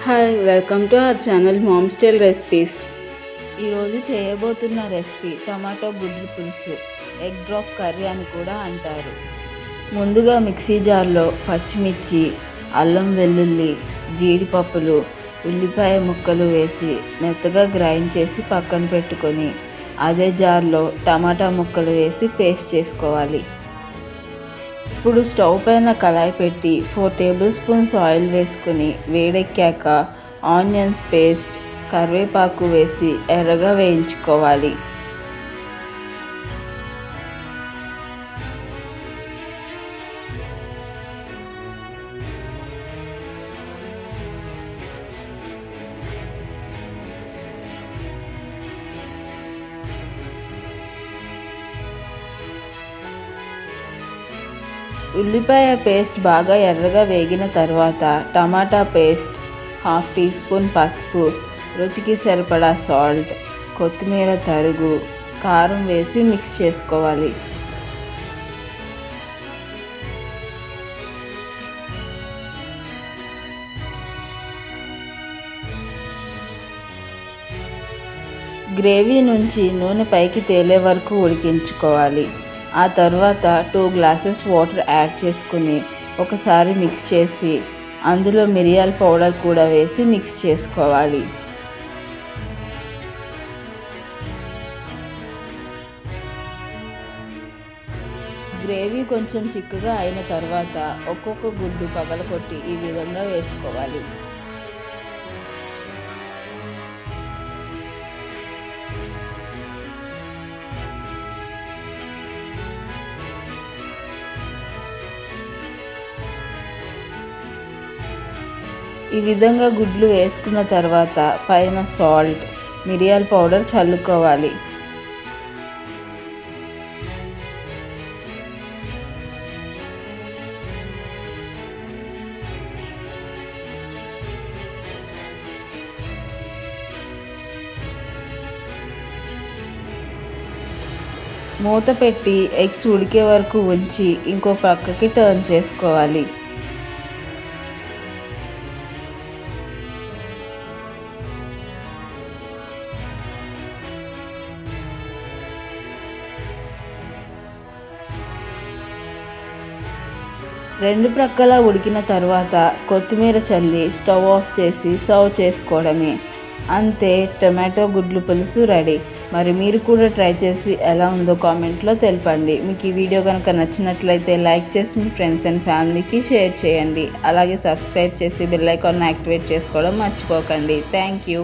Hi welcome to our channel ma'am style recipes. ఈరోజు చేయబోతున్న recipe tomato గుడ్లు పులుసు, ఎగ్ డ్రాప్ కర్రీ అని కూడా అంటారు. ముందుగా మిక్సీ జార్లో పచ్చిమిర్చి, అల్లం వెల్లుల్లి, జీడిపప్పులు, ఉల్లిపాయ ముక్కలు వేసి మెత్తగా గ్రైండ్ చేసి పక్కన పెట్టుకొని అదే జార్లో టమాటా ముక్కలు వేసి పేస్ట్ చేసుకోవాలి. ఇప్పుడు స్టవ్ పైన కళాయి పెట్టి 4 టేబుల్ స్పూన్స్ ఆయిల్ వేసుకొని వేడెక్కాక ఆనియన్స్ పేస్ట్, కరివేపాకు వేసి ఎర్రగా వేయించుకోవాలి. ఉల్లిపాయ పేస్ట్ బాగా ఎర్రగా వేగిన తర్వాత టమాటా పేస్ట్, 1/2 టీ స్పూన్ పసుపు, రుచికి సరిపడా సాల్ట్, కొత్తిమీర తరుగు, కారం వేసి మిక్స్ చేసుకోవాలి. గ్రేవీ నుంచి నూనె పైకి తేలే వరకు ఉడికించుకోవాలి. ఆ తర్వాత 2 గ్లాసెస్ వాటర్ యాడ్ చేసుకుని ఒకసారి మిక్స్ చేసి అందులో మిరియాల పౌడర్ కూడా వేసి మిక్స్ చేసుకోవాలి. గ్రేవీ కొంచెం చిక్కగా అయిన తర్వాత ఒక్కొక్క గుడ్డు పగలకొట్టి ఈ విధంగా వేసుకోవాలి. ఈ విధంగా గుడ్లు వేసుకున్న తర్వాత పైన సాల్ట్, మిరియాల పౌడర్ చల్లుకోవాలి. మూత పెట్టి ఎగ్స్ ఉడికే వరకు ఉంచి ఇంకో పక్కకి టర్న్ చేసుకోవాలి. రెండు ప్రక్కల ఉడికిన తర్వాత కొత్తిమీర చల్లి స్టవ్ ఆఫ్ చేసి సర్వ్ చేసుకోవడమే. అంతే, టమాటో గుడ్లు పులుసు రెడీ. మరి మీరు కూడా ట్రై చేసి ఎలా ఉందో కామెంట్లో తెలపండి. మీకు ఈ వీడియో కనుక నచ్చినట్లయితే లైక్ చేసి మీ ఫ్రెండ్స్ అండ్ ఫ్యామిలీకి షేర్ చేయండి. అలాగే సబ్స్క్రైబ్ చేసి బెల్ ఐకాన్ యాక్టివేట్ చేసుకోవడం మర్చిపోకండి. Thank you.